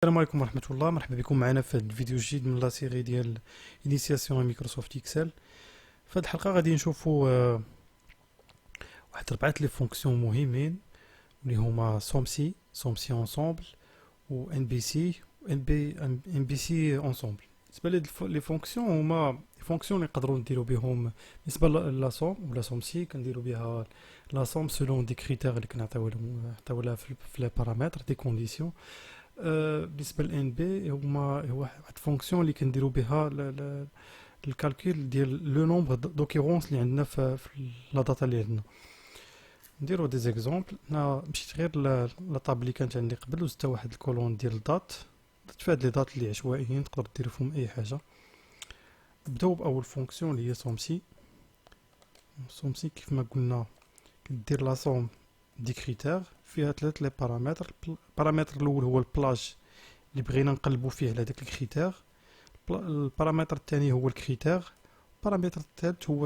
السلام عليكم ورحمة الله. مرحبا بكم معنا في هذا الفيديو الجديد من لا سيري ديال انيسياسيون مايكروسوفت اكسل. في هذه الحلقة غادي نشوفوا واحد 4 لي فونكسيون مهمين اللي هما سومسي انصومبل و ان بي سي ان بي سي انصومبل. بالنسبة لي فونكسيون هما فونكسيون اللي نقدروا نديرو بهم بالنسبة لا سوم ولا سومسي كنديرو بها لا سوم سولون دي كريتير اللي كنعطيو لها في لي بارامتر دي كونديسيون. بالنسبه للان بي هو واحد فونكسيون اللي كنديرو بها الكالكول ديال لو نومبر دوكيرونس اللي عندنا في لا داتا اللي عندنا. نديرو دي زيكزامبل. انا مشيت غير لا طاب اللي كانت عندي قبل وزدت واحد الكولون ديال الدات. درت فيها لي دات اللي عشوائيين تقدر ديرو فيهم اي حاجه. نبداو باول فونكسيون اللي هي سومسي كيف ما قلنا كدير لا سوم دي كريتير فيها 3 لي بارامتر. البارامتر الاول هو البلاج اللي بغينا نقلبوا فيه على داك الكريتير. البارامتر الثاني هو الكريتير. البارامتر الثالث هو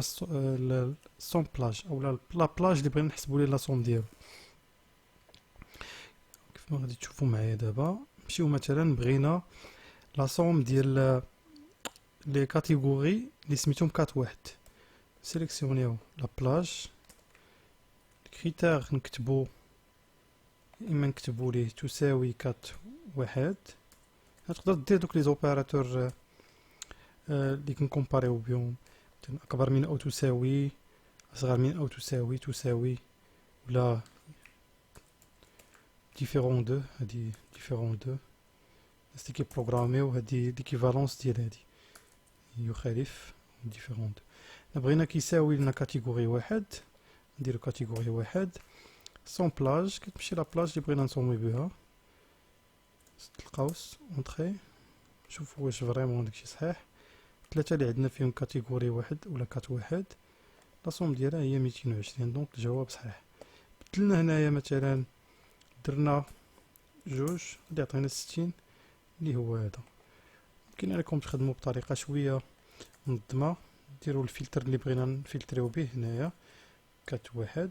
السوم بلاج او لا بلاج اللي بغينا نحسبوا ليه لا سوم ديالو. كيف ما غادي تشوفوا معايا دابا نمشيو مثلا بغينا لا سوم ديال لي كاتيجوري اللي سميتهم كات واحد. سيليكسيونيو لا بلاج. الكريتير نكتبو اما نكتبو ليه تساوي كات واحد. تقدر دير دوك لي زوبيراتور اللي كنكومباريو بهم اكبر من او تساوي، اصغر من او تساوي ولا ديفيرون دو. هادي ديفيرون دو الناس اللي كيبروغراميو هادي ليكيفالونس ديال هادي يخالف ديفيرون دو. بغينا كيساوي لنا كاتيجوري واحد نديرو كاتيجوري واحد. سون بلاج كتمشي لا بلاج اللي بغينا نصومي بها القوس اونطري نشوفو واش فريمون داكشي صحيح. ثلاثة اللي عندنا فيهم كاتيجوري واحد ولا كات واحد لا سوم ديالها هي 220 دونك الجواب صحيح. بدلنا هنايا مثلا درنا جوج غادي يعطينا 60 اللي هو هذا. يمكن لكم تخدموا بطريقة شوية منظمة. ديروا الفلتر اللي بغينا نفلتريو به هنايا كات واحد.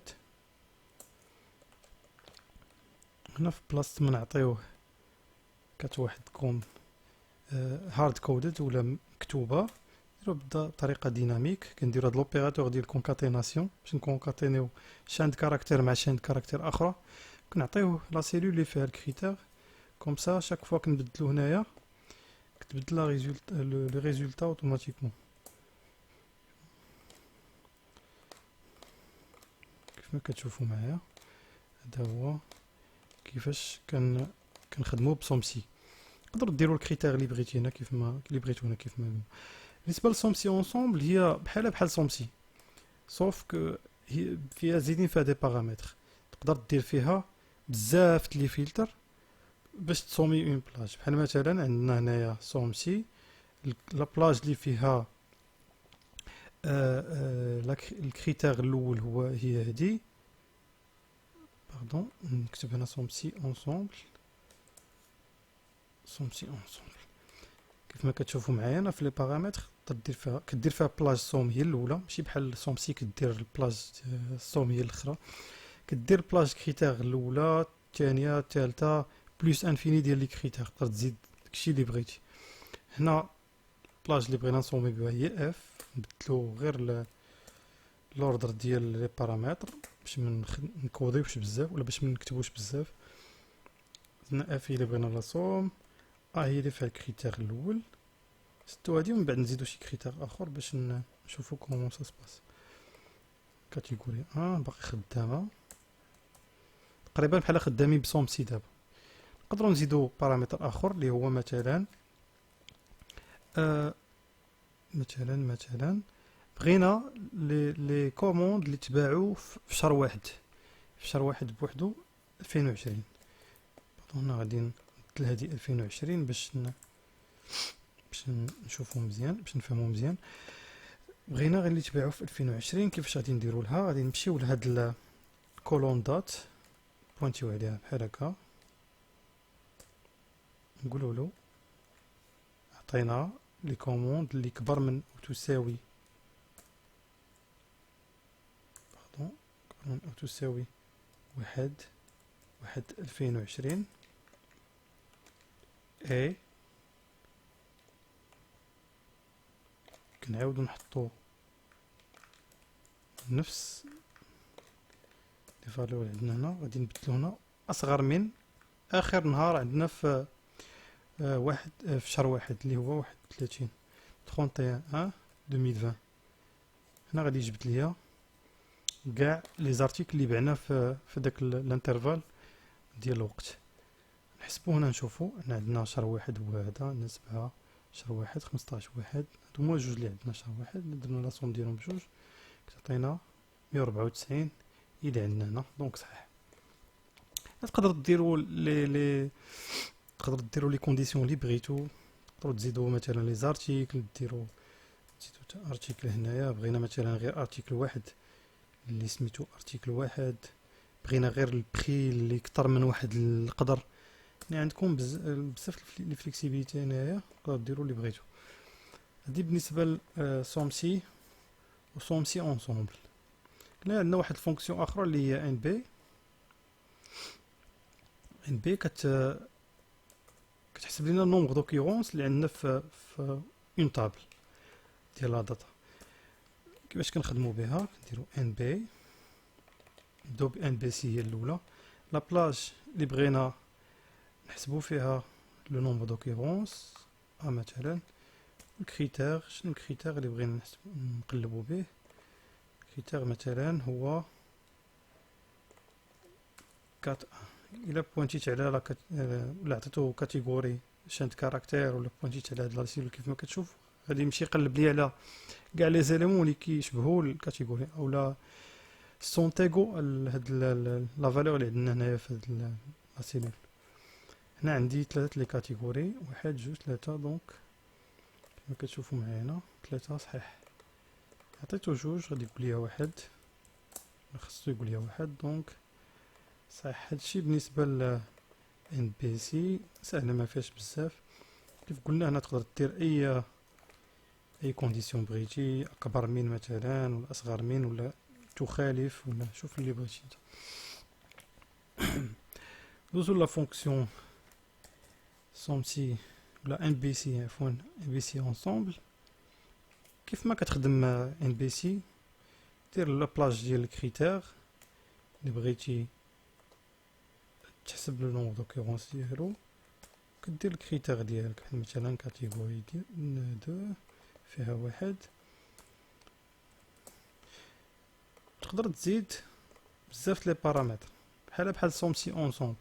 هنا في بلاصة ما نعطيوه كات واحد تكون هارد كودد ولا مكتوبة نديرو بطريقة ديناميك. كنديرو هاد لوبيراتور ديال كونكاتيناسيون باش نكونكاتينيو شان كاركتير مع شان كاركتير اخرى. كنعطيوه لا سيلول اللي فيها الكريتير كوم سا شاك فوا كنبدلو هنايا كتبدل لو ريزولتا اوتوماتيكمون. كيف ما كتشوفوا معايا هذا هو كيفاش كنخدمو بسومسي. تقدروا ديروا الكريتير اللي بغيتي هنا كيف ما اللي بغيتو هنا كيف ما قلنا. بالنسبه لسومسي اونصومبل هي بحال سومسي سوف كو هي فيها زيدين فيها دي بارامتر. تقدر دير فيها بزاف لي فلتر باش تصومي اون بلاج. بحال مثلا عندنا هنايا سومسي لا بلاج اللي فيها الكريتير الاول هي هادي. باردون نكتب هنا سومسي اونصومبل. كيف ما كتشوفوا معايا انا في لي بارامتر كدير فيها بلاج سوم هي الاولى ماشي بحال سومسي كدير البلاج سوم هي الاخرى. كدير بلاج كريتير الاولى الثانيه الثالثه بلوس انفيني ديال لي كريتير تقدر تزيد داكشي اللي بغيتي. هنا البلاج اللي بغينا نصومي بها هي اف. نبدلو غير لوردر ديال لي بارامتر باش ما نكوديوش بزاف ولا باش ما نكتبوش بزاف. هنا اف هي اللي بغينا لا صوم هي اللي فيها الكريتير الاول. ستو هادي ومن بعد نزيدو شي كريتير اخر باش نشوفو كومون سا سباس. كاتيجوري باقي خدامه تقريبا بحال خدامين بسومسي. دابا نقدروا نزيدو بارامتر اخر اللي هو مثلا مثلا بغينا لي كوموند اللي تباعوا في شهر واحد بوحدو 2020. هنا غادي نبدل هادي 2020 باش نشوفو مزيان باش نفهمو مزيان. بغينا غير اللي تباعوا في 2020 كيفاش غادي نديرو لها. غادي نمشيو لهاد الكولون دات بوينتيو عليها بحال هكا نقولوا له عطينا لي كوموند اللي كبر من وتساوي كبر من او تساوي واحد 2020 اي كنعاودو نحطو نفس لي فالور عندنا هنا، غادي نبدلو هنا اصغر من اخر نهار عندنا في واحد في شهر واحد اللي هو 31 31 2020. هنا غادي يجبد ليا كاع لي زارتيكل اللي بعنا في داك الانترفال ديال الوقت. نحسبو هنا نشوفو ان عندنا شهر واحد هو هذا، عندنا 7 شهر واحد 15 واحد، هادو هما جوج اللي عندنا شهر واحد، درنا لاصوم ديالهم بجوج كتعطينا 194 اللي عندنا هنا. دونك صحيح تقدروا ديروا تقدروا ديروا لي كونديسيون اللي بغيتو، تقدروا تزيدوا مثلا لي زارتيكل، تزيدوا حتى ارتيكل هنايا. بغينا مثلا غير ارتيكل واحد اللي سميتو ارتيكل واحد، بغينا غير البري اللي كتر من واحد القدر، يعني عندكم بزاف لي فليكسيبيتي هنايا، تقدروا ديروا اللي بغيتو. هادي بالنسبه لسومسي وسومسي اونصومبل. هنا عندنا واحد الفونكسيون اخرى اللي هي ان بي. ان بي كتحسب لنا النومبر دوكيورونس اللي عندنا في اون طابل ديال لا داتا. كيفاش كنخدموا بها؟ كنديروا ان بي، نبداو بان بي سي هي الاولى، لا بلاج اللي بغينا نحسبوا فيها لو نومبر دوكيورونس مثلا الكريتير. شنو الكريتير اللي بغينا نقلبوا به؟ الكريتير مثلا هو 4. الا بوينتيت على ولا عطيتو كاتيجوري شانت كاركتير، ولا بوينتيت على هاد لاسيبل كيف ما كتشوف، غادي يمشي يقلب لي على كاع لي زيليمون اللي كيشبهوا الكاتيجوري اولا سونتيغو هاد لا فالور اللي عندنا هنايا في هاد لاسيبل. هنا عندي 3 لي كاتيجوري، 1 2 3. دونك كما كتشوفوا معايا هنا 3 صحيح. عطيتو 2 غادي يقول لي 1، خصو يقول لي 1. دونك صحيح. هادشي بالنسبه ل ان بي سي سهله ما فيهاش بزاف. كيف قلنا هنا تقدر دير اي كونديسيون بغيتي، اكبر من مثلا ولا اصغر من ولا تخالف ولا شوف اللي بغيتي انت. دوزو لا فونكسيون سومسي ولا ان بي سي، عفوا ان بي سي اونصومبل. كيف ما كتخدم ان بي سي دير لا بلاج ديال الكريتير اللي بغيتي تحسب لو نومبر دوكيورونس ديالو، كدير الكريتير ديالك. مثلا كاتيجوري ديال 2 فيها 1. تقدر تزيد بزاف لي بارامتر بحال سومسي اونصومبل.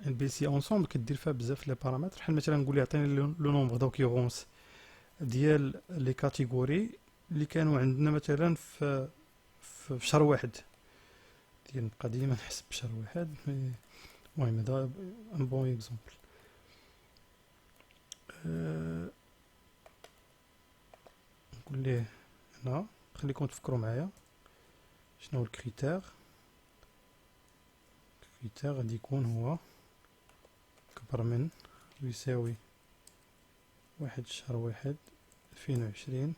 ان بي سي اونصومبل كدير فيها بزاف لي بارامتر، بحال مثلا نقول لي عطيني لو نومبر دوكيورونس ديال لي كاتيجوري اللي كانوا عندنا مثلا في شهر واحد. ديال نبقى ديما نحسب بشهر واحد. المهم هذا ان بون اكزومبل. نقول ليه هنا خليكم تفكروا معايا شنو هو الكريتير. الكريتير غادي يكون هو أكبر من يساوي 1 شهر واحد 2020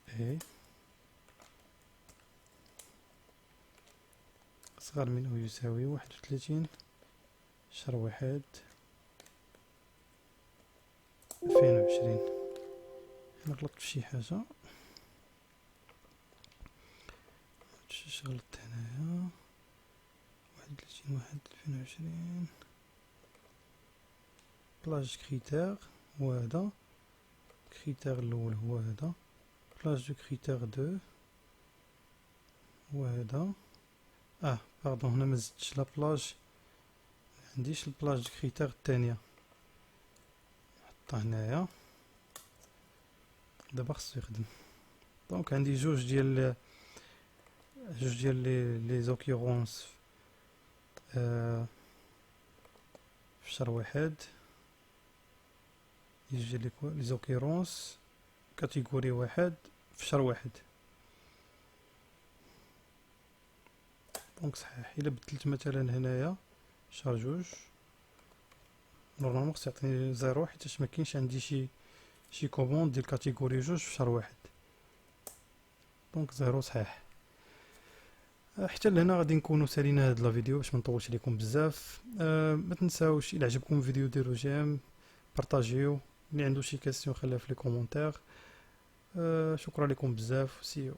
اي أصغر من أو يساوي 31 شهر واحد 2020. هنا غلطت في شي حاجة، هادشي غلطت هنايا. 31 واحد 2020 بلاج كريتير هو هذا، كريتير الأول هو هذا، بلاج دو كريتير 2 هو هذا. باردون هنا مزدتش لا بلاج، معنديش البلاج دو كريتير الثانية، نحطها هنايا. دابا خصو يخدم. دونك عندي جوج ديال لي زوكيورونس في شهر واحد. يجي لي زوكيورونس كاتيجوري واحد في شهر واحد. دونك صحيح الا بدلت مثلا هنايا شهر جوج نورمالمون خص يعطيني 0 حيتاش مكاينش عندي شي كوموند ديال كاتيجوري جوج في شهر واحد. دونك 0 صحيح. حتى لهنا غادي نكونوا سالينا هاد لا فيديو باش ما نطولش عليكم بزاف. ما تنساوش الى عجبكم الفيديو ديروا جيم، بارطاجيو، اللي عنده شي كاستيون خليها في لي كومونتير. شكرا لكم بزاف، سيو.